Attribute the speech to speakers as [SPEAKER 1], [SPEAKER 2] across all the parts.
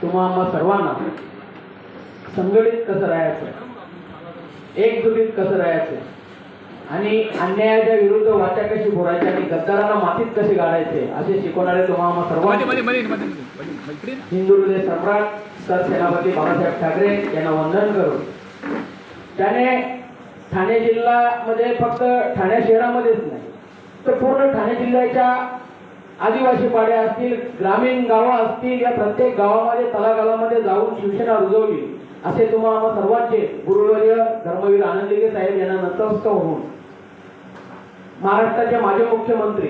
[SPEAKER 1] तुम्हा आम्हा सर्वांना संघटित कसं राहायचं, एकजुटीत कसं राहायचं आणि अन्यायाच्या विरुद्ध वाचा कशी फोडायची आणि गद्दारांना मातीत कसे गाडायचे असे शिकवणारे तुम्हा आम्हा सर्वांना हिंदू हृदय सम्राट सरसेनापती बाळासाहेब ठाकरे यांना वंदन करून, त्याने ठाणे जिल्ह्यामध्ये फक्त ठाणे शहरामध्येच नाही तर पूर्ण ठाणे जिल्ह्याच्या आदिवासी पाड्या असतील, ग्रामीण गावं असतील, या प्रत्येक गावामध्ये तलागालामध्ये जाऊन शिवसेना रुजवली असे तुम्हा आम्हा सर्वांचे गुरुवर्य धर्मवीर आनंदीगे साहेब यांना नतमस्तक होऊन महाराष्ट्राचे माजी मुख्यमंत्री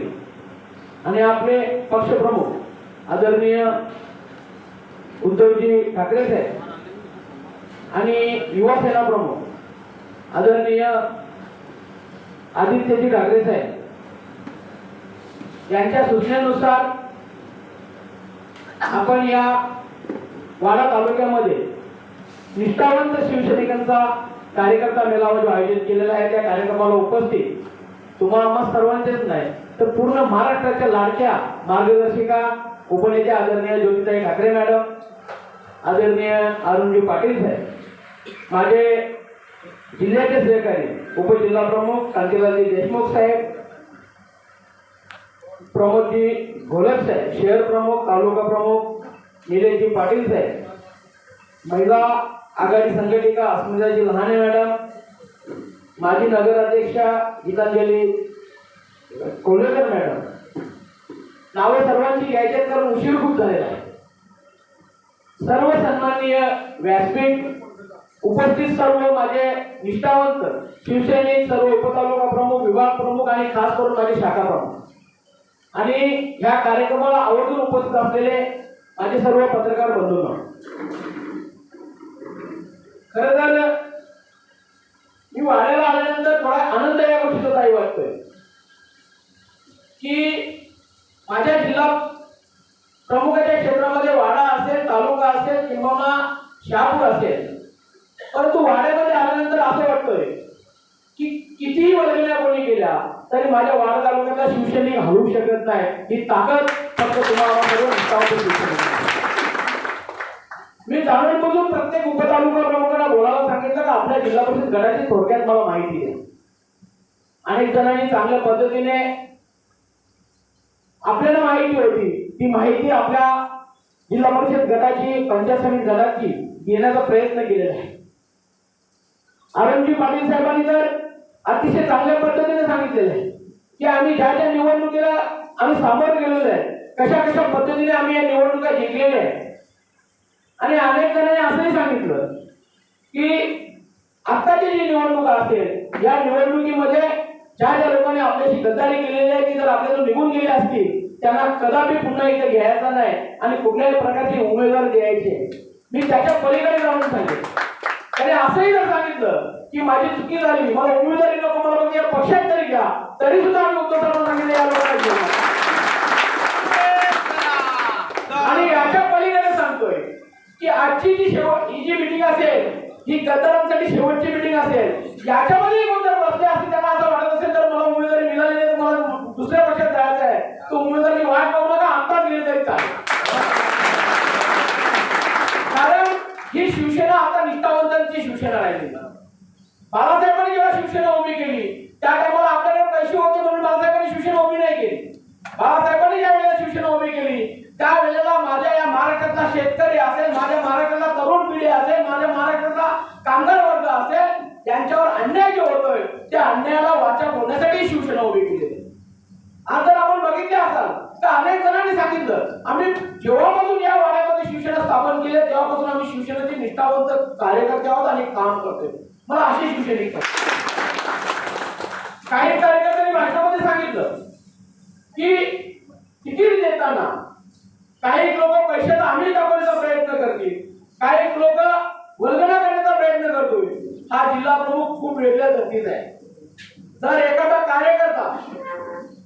[SPEAKER 1] आणि आपले पक्षप्रमुख आदरणीय उद्धवजी ठाकरे साहेब आणि युवा सेना प्रमुख आदरणीय आदित्यजी ठाकरे साहेब यांच्या सूचनेनुसार आपण या वाडा तालुक्यामध्ये निष्ठावंत शिवसैनिकांचा कार्यकर्ता मेळावा जो आयोजित केलेला आहे त्या कार्यक्रमाला उपस्थित तुम्हा आम्हा सर्वांचेच नाही तर पूर्ण महाराष्ट्राच्या लाडक्या मार्गदर्शिका उपनेते आदरणीय ज्योतिताई ठाकरे मॅडम, आदरणीय अरुणजी पाटील साहेब, माझे जिल्ह्याचे सहकारी उपजिल्हा प्रमुख कांतीलालजी देशमुख साहेब, प्रमोदजी घोलप साहेब, शहर प्रमुख तालुका प्रमुख निलेशजी पाटील साहेब, महिला आघाडी संघटिका अस्मिताजी लहाने मॅडम, माजी नगराध्यक्षा गीतांजली कोल्हेकर मॅडम, नावे सर्वांची घ्यायचे कारण उशीर खूप झालेला आहे. सर्व सन्माननीय व्यासपीठ उपस्थित सर्व माझे निष्ठावंत शिवसैनिक, सर्व उपतालुका प्रमुख, विभाग प्रमुख आणि खास करून माझे शाखा प्रमुख आणि या कार्यक्रमाला आवर्जून उपस्थित असलेले माझे सर्व पत्रकार बंधूंनो, खरं तर मी वाड्याला आल्यानंतर थोडा आनंद या गोष्टीचा काही वाटतोय की माझ्या जिल्हा प्रमुखाच्या क्षेत्रामध्ये वाडा असेल, तालुका असेल किंवा शहापूर असेल, परंतु वाड्यामध्ये आल्यानंतर असं वाटतंय की कितीही वर्गण्या कोणी केल्या तरी माझ्या वाडा तालुक्यातला शिवसैनिक हलवू शकत नाही. ही ताकद फक्त तुम्हाला सर्व निष्ठावंत. मी जाणून बुजून प्रत्येक उपतालुका प्रमुखांना बोलायला सांगितलं की आपल्या जिल्हा परिषद गटाची थोडक्यात मला माहिती आहे. अनेक जणांनी चांगल्या पद्धतीने आपल्याला माहिती होती ती माहिती आपल्या जिल्हा परिषद गटाची, पंचायत समिती गटाची देण्याचा प्रयत्न केलेला आहे. अरुणजी पाटील साहेबांनी तर अतिशय चांगल्या पद्धतीने सांगितलेलं आहे की आम्ही ज्या ज्या निवडणुकीला आम्ही सामोरं गेलेलो आहे, कशा कशा पद्धतीने आम्ही या निवडणुका जिंकलेल्या आहेत. आणि अनेक जणांनी असंही सांगितलं की आत्ताची जी निवडणूक असेल या निवडणुकीमध्ये ज्या ज्या लोकांनी आपल्याशी गद्दारी केलेली आहे ती जर आपल्याला निघून गेली असतील त्यांना कदापि पुन्हा इथे घ्यायचा नाही आणि कुठल्याही प्रकारचे उमेदवार द्यायचे. मी त्याच्या पलीकडे जाऊन सांगेन. त्याने असंही जर सांगितलं की माझी चुकी झाली, मला उमेदवारी नको, मला बघ या पक्षात तरी घ्या, तरी सुद्धा आम्ही उद्धव साहेबांना सांगितलं या लोकांना. आणि याच्या पलीकडे सांगतोय की आजची जी ही जी मीटिंग असेल ही गद्दारांसाठी शेवटची मीटिंग असेल. याच्यामध्ये कोण जर बसले असतील त्यांना असं वाटत असेल तर मला उमेदवारी मिळाली नाही तर मला दुसऱ्या पक्षात जायचं आहे, तो उमेदवारी वाट पाहू नका, आत्ताच गेले तरी चालेल. कारण ही शिवसेना आता निष्ठावंतांची शिवसेना राहिली. बाळासाहेबांनी जेव्हा शिवसेना उभी केली त्या टायमाला आपल्याकडे पैसे होते म्हणून बाळासाहेबांनी शिवसेना उभी नाही केली. बाळासाहेबांनी ज्या वेळेला शिवसेना उभी केली त्यावेळेला माझ्या या महाराष्ट्रातला शेतकरी असेल, माझ्या महाराष्ट्रातला तरुण पिढी असेल, माझ्या महाराष्ट्रातला कामगार वर्ग असेल, त्यांच्यावर अन्याय जे होतोय त्या अन्यायाला वाचा फोडण्यासाठी शिवसेना उभी केली. आज जर आपण बघितले असाल तर अनेक जणांनी सांगितलं आम्ही जेव्हापासून या वाड्यामध्ये शिवसेना स्थापन केली तेव्हापासून आम्ही शिवसेनेचे निष्ठावंत कार्यकर्ते आहोत आणि काम करतोय. मला अशी शिवसैनिक काही कार्यकर्त्यांनी भाषणामध्ये सांगितलं की तिकीट देताना काही लोक पैशाचा आम्ही दाखवण्याचा प्रयत्न करतील, काही लोक वल्गना करण्याचा प्रयत्न करतोय. हा जिल्हा प्रमुख खूप वेगळ्या जातीचा आहे. जर एखादा कार्यकर्ता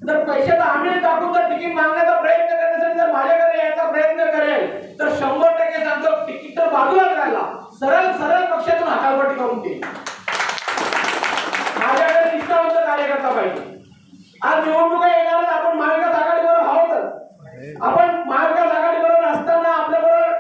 [SPEAKER 1] जर पैशाचा आम्ही दाखवून जर तिकीट मागण्याचा प्रयत्न करण्यासाठी जर माझ्याकडे यायचा प्रयत्न करेल तर 100% सांगतो तिकीट तर बाजूलाच राहिला, सरळ सरळ पक्षातून हकालपट्टी करून देईल. माझ्याकडे निष्ठावंत कार्यकर्ता पाहिजे. आज निवडणुका येणार, आपण महाविकास आघाडीबरोबर आहोत. आपण महाविकास आघाडीबरोबर असताना आपल्याबरोबर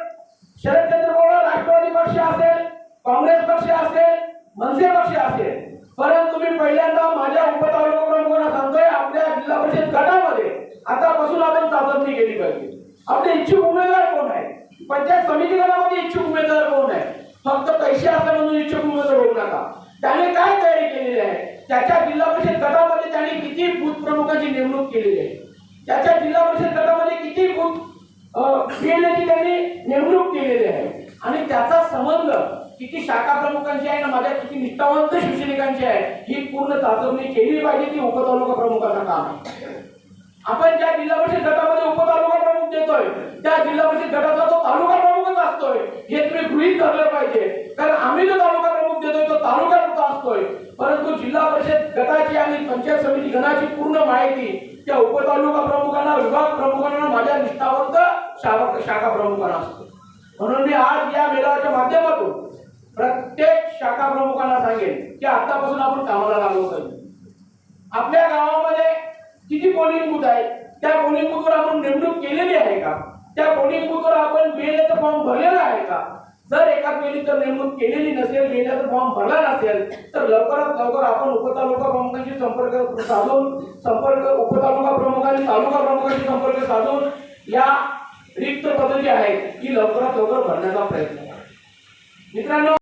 [SPEAKER 1] काँग्रेस पक्ष असेल, मनसे पक्ष असेल, परंतु मी पहिल्यांदा माझ्या उपतालुका प्रमुखांना सांगतोय, आपल्या जिल्हा परिषद गटामध्ये आतापासून आपण चाचपणी केली पाहिजे. आपले इच्छुक उमेदवार कोण आहे, पंचायत समिती गटामध्ये इच्छुक उमेदवार कोण आहे. फक्त पैसे असल्या म्हणून इच्छुक उमेदवार होऊ नका. त्याने काय तयारी केलेली आहे, त्याच्या जिल्हा परिषद गटामध्ये त्याने किती बूथ प्रमुखांची नेमणूक केलेली आहे, त्याच्या जिल्हा परिषद गटामध्ये किती बूथ PLAची त्यांनी नेमणूक केलेली आहे, आणि त्याचा संबंध किती शाखा प्रमुखांची आहे ना माझ्या किती निष्ठावंत शिवसैनिकांची आहे, ही पूर्ण चाचपणी केली पाहिजे. ती उपतालुका प्रमुखाचं काम आहे. आपण ज्या जिल्हा परिषद गटामध्ये उपतालुका प्रमुख देतोय, त्या जिल्हा परिषद गटाचा तो तालुका प्रमुखच असतोय, हे तुम्ही गृहीत धरलं पाहिजे. कारण आम्ही जो तालुका प्रमुख देतोय तो तालुका असतोय, परंतु जिल्हा परिषद गटाची आणि पंचायत समिती गणाची पूर्ण माहिती त्या उपतालुका प्रमुखांना, विभाग प्रमुखांना, माझ्या निष्ठावंत शाखा प्रमुखांना असतो. म्हणून मी आज या मेळाव्याच्या माध्यमातून प्रत्येक शाखा प्रमुखांना सांगेन की आतापासून आपण कामाला लागलो पाहिजे. आपल्या गावामध्ये किती पोलिंग बूथ आहे, त्या पोलिंग बूथवर आपण नेमणूक केलेली आहे का, त्या पोलिंग बूथवर आपण बेल्याचा फॉर्म भरलेला आहे का. जर एका वेळी जर नेमणूक केलेली नसेल, बेल्याचा फॉर्म भरला नसेल, तर लवकरात लवकर आपण उपतालुका प्रमुखांशी संपर्क साधून उपतालुका प्रमुखांनी तालुका प्रमुखांशी संपर्क साधून या रिक्त पदं जी आहेत ती लवकरात लवकर भरण्याचा प्रयत्न करा. मित्रांनो,